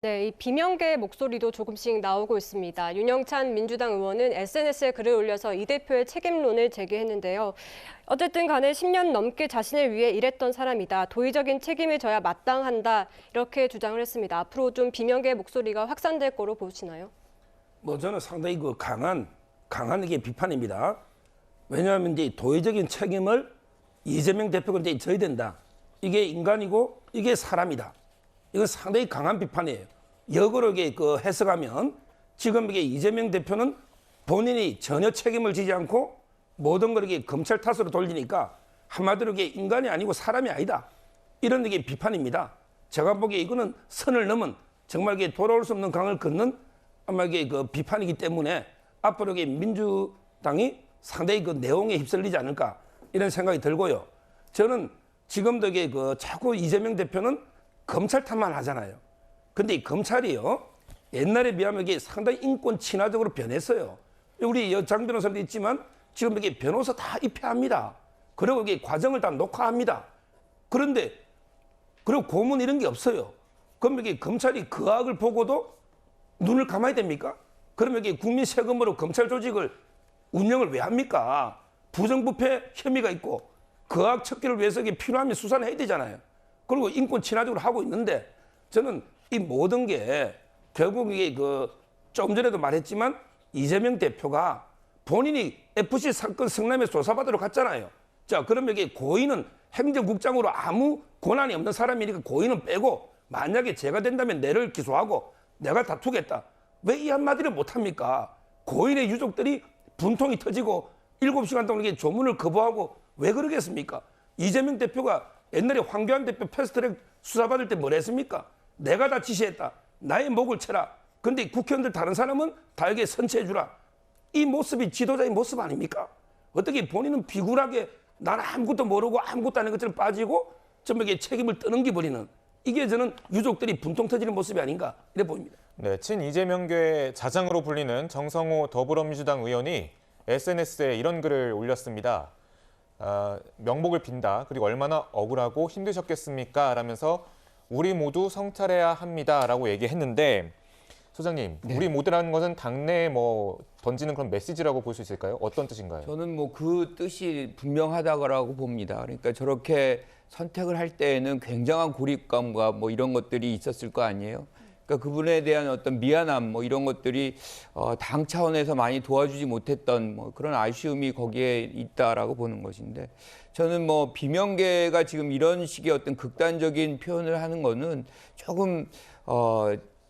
네, 이 비명계의 목소리도 조금씩 나오고 있습니다. 윤영찬 민주당 의원은 SNS에 글을 올려서 이 대표의 책임론을 제기했는데요. 어쨌든 간에 10년 넘게 자신을 위해 일했던 사람이다. 도의적인 책임을 져야 마땅한다. 이렇게 주장을 했습니다. 앞으로 좀 비명계의 목소리가 확산될 거로 보시나요? 저는 상당히 강한 이게 비판입니다. 왜냐하면 이제 도의적인 책임을 이재명 대표가 이제 져야 된다. 이게 인간이고 이게 사람이다. 이건 상당히 강한 비판이에요. 역으로 이게 해석하면 지금 이게 이재명 대표는 본인이 전혀 책임을 지지 않고 모든 걸 이게 검찰 탓으로 돌리니까 한마디로 이게 인간이 아니고 사람이 아니다. 이런 이게 비판입니다. 제가 보기에 이거는 선을 넘은 정말 이게 돌아올 수 없는 강을 걷는 아마 이게 비판이기 때문에 앞으로 이게 민주당이 상당히 내용에 휩쓸리지 않을까 이런 생각이 들고요. 저는 지금도 이게 자꾸 이재명 대표는 검찰 탓만 하잖아요. 근데 이 검찰이요, 옛날에 비하면 이게 상당히 인권 친화적으로 변했어요. 우리 장 변호사도 있지만 지금 이게 변호사 다 입회합니다. 그리고 이게 과정을 다 녹화합니다. 그런데 그리고 고문 이런 게 없어요. 그럼 이게 검찰이 그 악을 보고도 눈을 감아야 됩니까? 그러면 이게 국민 세금으로 검찰 조직을 운영을 왜 합니까? 부정부패 혐의가 있고 그 악 척결을 위해서 이게 필요하면 수사를 해야 되잖아요. 그리고 인권 친화적으로 하고 있는데 저는 이 모든 게 결국 이게 좀 전에도 말했지만 이재명 대표가 본인이 FC 사건 성남에 조사받으러 갔잖아요. 자, 그러면 이게 고의는 행정국장으로 아무 권한이 없는 사람이니까 고의는 빼고 만약에 제가 된다면 내를 기소하고 내가 다투겠다. 왜 이 한마디를 못합니까? 고인의 유족들이 분통이 터지고 7시간 동안 이게 조문을 거부하고 왜 그러겠습니까? 이재명 대표가 옛날에 황교안 대표 패스트트랙 수사받을 때 뭘 했습니까? 내가 다 지시했다. 나의 목을 쳐라. 근데 국회의원들 다른 사람은 다에게 선처해주라. 이 모습이 지도자의 모습 아닙니까? 어떻게 본인은 비굴하게 나는 아무것도 모르고 아무것도 아닌 것처럼 빠지고 전부에게 책임을 떠넘겨버리는 이게 저는 유족들이 분통 터지는 모습이 아닌가 이래 보입니다. 네, 친 이재명계의 자장으로 불리는 정성호 더불어민주당 의원이 SNS에 이런 글을 올렸습니다. 명복을 빈다. 그리고 얼마나 억울하고 힘드셨겠습니까? 라면서 우리 모두 성찰해야 합니다라고 얘기했는데 소장님, 네. 우리 모두라는 것은 당내에 던지는 그런 메시지라고 볼 수 있을까요? 어떤 뜻인가요? 저는 그 뜻이 분명하다고 봅니다. 그러니까 저렇게 선택을 할 때에는 굉장한 고립감과 이런 것들이 있었을 거 아니에요. 그러니까 그분에 대한 어떤 미안함 이런 것들이 당 차원에서 많이 도와주지 못했던 그런 아쉬움이 거기에 있다라고 보는 것인데 저는 비명계가 지금 이런 식의 어떤 극단적인 표현을 하는 거는 조금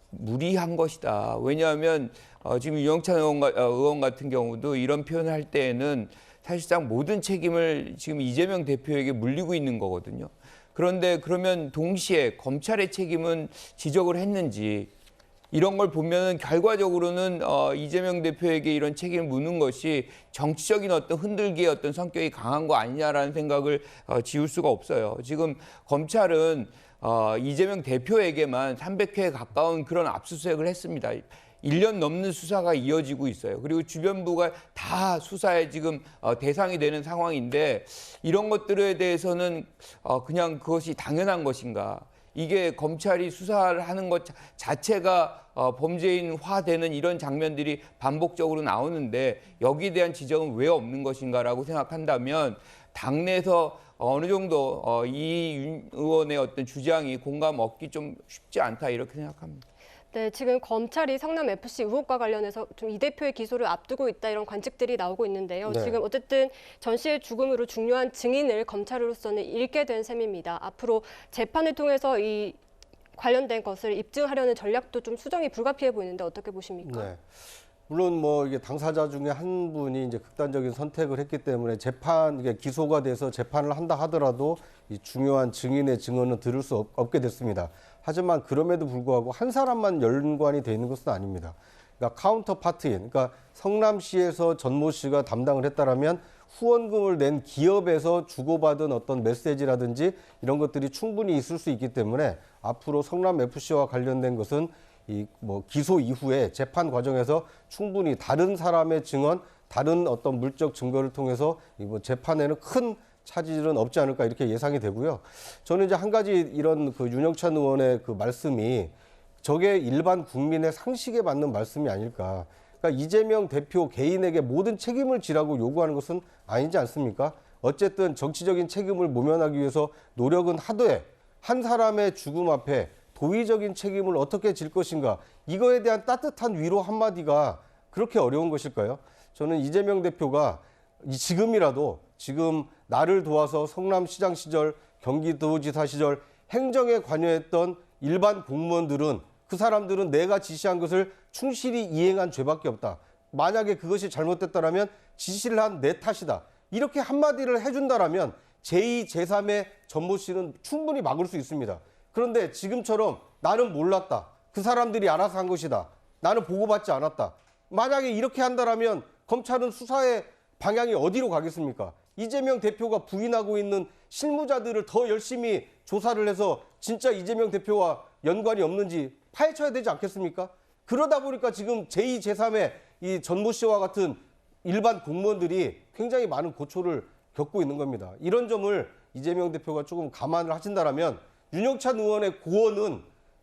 무리한 것이다. 왜냐하면 지금 윤영찬 의원 같은 경우도 이런 표현을 할 때에는 사실상 모든 책임을 지금 이재명 대표에게 물리고 있는 거거든요. 그런데 그러면 동시에 검찰의 책임은 지적을 했는지 이런 걸 보면 결과적으로는 이재명 대표에게 이런 책임을 묻는 것이 정치적인 어떤 흔들기의 어떤 성격이 강한 거 아니냐라는 생각을 지울 수가 없어요. 지금 검찰은 이재명 대표에게만 300회에 가까운 그런 압수수색을 했습니다. 1년 넘는 수사가 이어지고 있어요. 그리고 주변부가 다 수사에 지금 대상이 되는 상황인데 이런 것들에 대해서는 그냥 그것이 당연한 것인가. 이게 검찰이 수사를 하는 것 자체가 범죄인화되는 이런 장면들이 반복적으로 나오는데 여기에 대한 지적은 왜 없는 것인가라고 생각한다면 당내에서 어느 정도 이 윤 의원의 어떤 주장이 공감 얻기 좀 쉽지 않다 이렇게 생각합니다. 네, 지금 검찰이 성남FC 의혹과 관련해서 좀 이 대표의 기소를 앞두고 있다 이런 관측들이 나오고 있는데요. 네. 지금 어쨌든 전 씨의 죽음으로 중요한 증인을 검찰로서는 잃게 된 셈입니다. 앞으로 재판을 통해서 이 관련된 것을 입증하려는 전략도 좀 수정이 불가피해 보이는데 어떻게 보십니까? 네. 물론 이게 당사자 중에 한 분이 이제 극단적인 선택을 했기 때문에 이게 기소가 돼서 재판을 한다 하더라도 이 중요한 증인의 증언은 들을 수 없게 됐습니다. 하지만 그럼에도 불구하고 한 사람만 연관이 돼 있는 것은 아닙니다. 그러니까 카운터 파트인, 그러니까 성남시에서 전모 씨가 담당을 했다라면 후원금을 낸 기업에서 주고받은 어떤 메시지라든지 이런 것들이 충분히 있을 수 있기 때문에 앞으로 성남FC와 관련된 것은 기소 이후에 재판 과정에서 충분히 다른 사람의 증언, 다른 어떤 물적 증거를 통해서 재판에는 큰 차질은 없지 않을까 이렇게 예상이 되고요. 저는 이제 한 가지 이런 윤영찬 의원의 말씀이 저게 일반 국민의 상식에 맞는 말씀이 아닐까. 그러니까 이재명 대표 개인에게 모든 책임을 지라고 요구하는 것은 아니지 않습니까? 어쨌든 정치적인 책임을 모면하기 위해서 노력은 하되 한 사람의 죽음 앞에 도의적인 책임을 어떻게 질 것인가, 이거에 대한 따뜻한 위로 한마디가 그렇게 어려운 것일까요? 저는 이재명 대표가 지금이라도 지금 나를 도와서 성남시장 시절, 경기도지사 시절 행정에 관여했던 일반 공무원들은, 그 사람들은 내가 지시한 것을 충실히 이행한 죄밖에 없다. 만약에 그것이 잘못됐다라면 지시를 한 내 탓이다. 이렇게 한마디를 해준다라면 제2, 제3의 전모 씨는 충분히 막을 수 있습니다. 그런데 지금처럼 나는 몰랐다. 그 사람들이 알아서 한 것이다. 나는 보고받지 않았다. 만약에 이렇게 한다라면 검찰은 수사의 방향이 어디로 가겠습니까? 이재명 대표가 부인하고 있는 실무자들을 더 열심히 조사를 해서 진짜 이재명 대표와 연관이 없는지 파헤쳐야 되지 않겠습니까? 그러다 보니까 지금 제2, 제3의 이 전모 씨와 같은 일반 공무원들이 굉장히 많은 고초를 겪고 있는 겁니다. 이런 점을 이재명 대표가 조금 감안을 하신다라면 윤영찬 의원의 고언은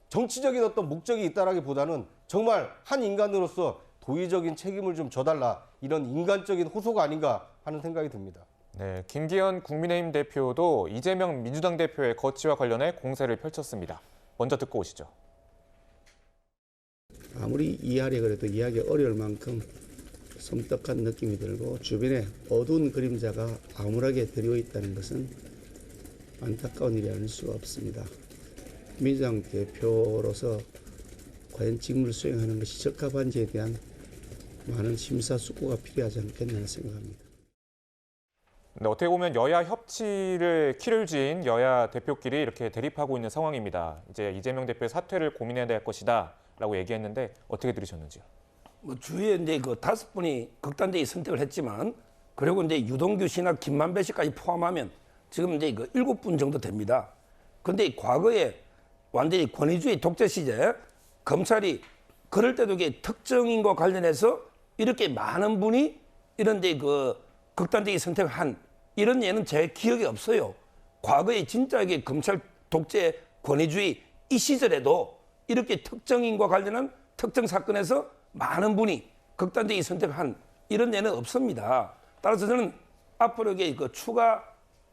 정치적인 어떤 목적이 있다라기보다는 정말 한 인간으로서 도의적인 책임을 좀 져달라, 이런 인간적인 호소가 아닌가 하는 생각이 듭니다. 네, 김기현 국민의힘 대표도 이재명 민주당 대표의 거취와 관련해 공세를 펼쳤습니다. 먼저 듣고 오시죠. 아무리 이해하려 그래도 이해하기 어려울 만큼 섬뜩한 느낌이 들고 주변에 어두운 그림자가 암울하게 드리워 있다는 것은 안타까운 일이 아닐 수가 없습니다. 민주당 대표로서 과연 직무를 수행하는 것이 적합한지에 대한 많은 심사숙고가 필요하지 않겠나 생각합니다. 네, 어떻게 보면 여야 협치를 키를 쥔 여야 대표끼리 이렇게 대립하고 있는 상황입니다. 이제 이재명 대표의 사퇴를 고민해야 될 것이다라고 얘기했는데 어떻게 들으셨는지요? 뭐 주위에 이제 그 5분이 극단적인 선택을 했지만, 그리고 이제 유동규 씨나 김만배 씨까지 포함하면 지금 이제 그 7분 정도 됩니다. 근데 과거에 완전히 권위주의 독재 시대 검찰이 그럴 때도 이게 특정인과 관련해서 이렇게 많은 분이 이런 이제 그 극단적인 선택을 한 이런 예는 제 기억에 없어요. 과거에 진짜 이게 검찰 독재 권위주의 이 시절에도 이렇게 특정인과 관련한 특정 사건에서 많은 분이 극단적인 선택을 한 이런 예는 없습니다. 따라서 저는 앞으로 이게 그 추가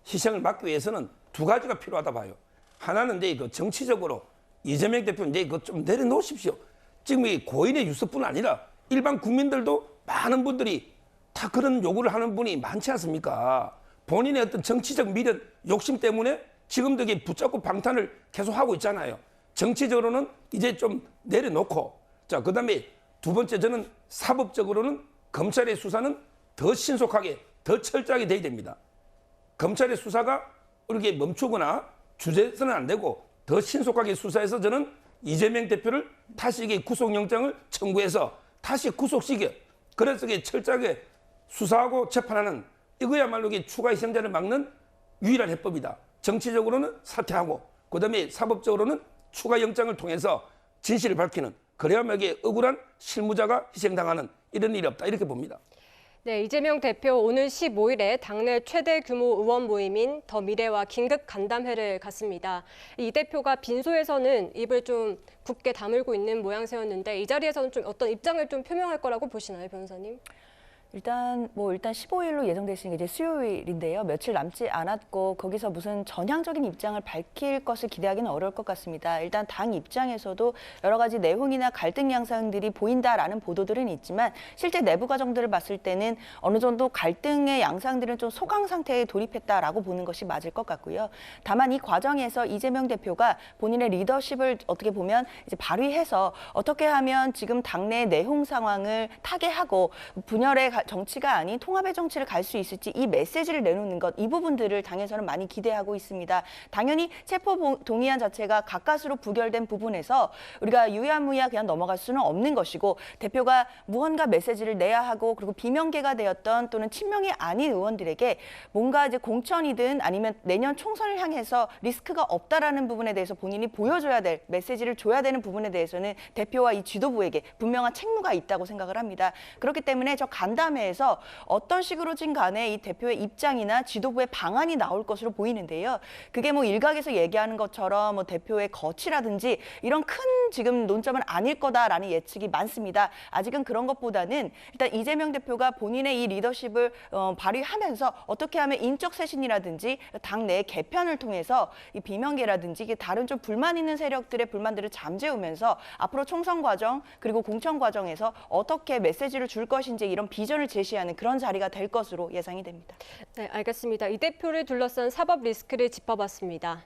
희생을 막기 위해서는 두 가지가 필요하다 봐요. 하나는 이제 그 정치적으로 이재명 대표 이제 그 좀 내려놓으십시오. 지금 이 고인의 유서뿐 아니라 일반 국민들도 많은 분들이 다 그런 요구를 하는 분이 많지 않습니까? 본인의 어떤 정치적 미련, 욕심 때문에 지금도 이게 붙잡고 방탄을 계속 하고 있잖아요. 정치적으로는 이제 좀 내려놓고, 자, 그 다음에 두 번째, 저는 사법적으로는 검찰의 수사는 더 신속하게, 더 철저하게 돼야 됩니다. 검찰의 수사가 이렇게 멈추거나 주저해서는 안 되고 더 신속하게 수사해서 저는 이재명 대표를 다시 이게 구속영장을 청구해서 다시 구속시켜. 그래서 이게 철저하게 수사하고 재판하는, 이거야말로 이게 추가 희생자를 막는 유일한 해법이다. 정치적으로는 사퇴하고, 그 다음에 사법적으로는 추가 영장을 통해서 진실을 밝히는, 그래야만 이게 억울한 실무자가 희생당하는 이런 일이 없다, 이렇게 봅니다. 네, 이재명 대표 오늘 15일에 당내 최대 규모 의원 모임인 더미래와 긴급 간담회를 갖습니다. 이 대표가 빈소에서는 입을 좀 굳게 다물고 있는 모양새였는데 이 자리에서는 좀 어떤 입장을 좀 표명할 거라고 보시나요, 변호사님? 일단 15일로 예정되신 게 이제 수요일인데요. 며칠 남지 않았고 거기서 무슨 전향적인 입장을 밝힐 것을 기대하기는 어려울 것 같습니다. 일단 당 입장에서도 여러 가지 내홍이나 갈등 양상들이 보인다라는 보도들은 있지만 실제 내부 과정들을 봤을 때는 어느 정도 갈등의 양상들은 좀 소강 상태에 돌입했다라고 보는 것이 맞을 것 같고요. 다만 이 과정에서 이재명 대표가 본인의 리더십을 어떻게 보면 이제 발휘해서 어떻게 하면 지금 당내 내홍 상황을 타개하고 분열의 정치가 아닌 통합의 정치를 갈 수 있을지 이 메시지를 내놓는 것, 이 부분들을 당에서는 많이 기대하고 있습니다. 당연히 체포 동의안 자체가 가까스로 부결된 부분에서 우리가 유야무야 그냥 넘어갈 수는 없는 것이고, 대표가 무언가 메시지를 내야 하고, 그리고 비명계가 되었던 또는 친명이 아닌 의원들에게 뭔가 이제 공천이든 아니면 내년 총선을 향해서 리스크가 없다라는 부분에 대해서 본인이 보여줘야 될 메시지를 줘야 되는 부분에 대해서는 대표와 이 지도부에게 분명한 책무가 있다고 생각을 합니다. 그렇기 때문에 저 간담회 간담회에서 어떤 식으로든 간에 이 대표의 입장이나 지도부의 방안이 나올 것으로 보이는데요. 그게 뭐 일각에서 얘기하는 것처럼 뭐 대표의 거취라든지 이런 큰 지금 논점은 아닐 거다라는 예측이 많습니다. 아직은 그런 것보다는 일단 이재명 대표가 본인의 이 리더십을 발휘하면서 어떻게 하면 인적 쇄신이라든지 당내 개편을 통해서 이 비명계라든지 이게 다른 좀 불만 있는 세력들의 불만들을 잠재우면서 앞으로 총선 과정 그리고 공천 과정에서 어떻게 메시지를 줄 것인지 이런 비전을 제시하는 그런 자리가 될 것으로 예상이 됩니다. 네, 알겠습니다. 이 대표를 둘러싼 사법 리스크를 짚어봤습니다.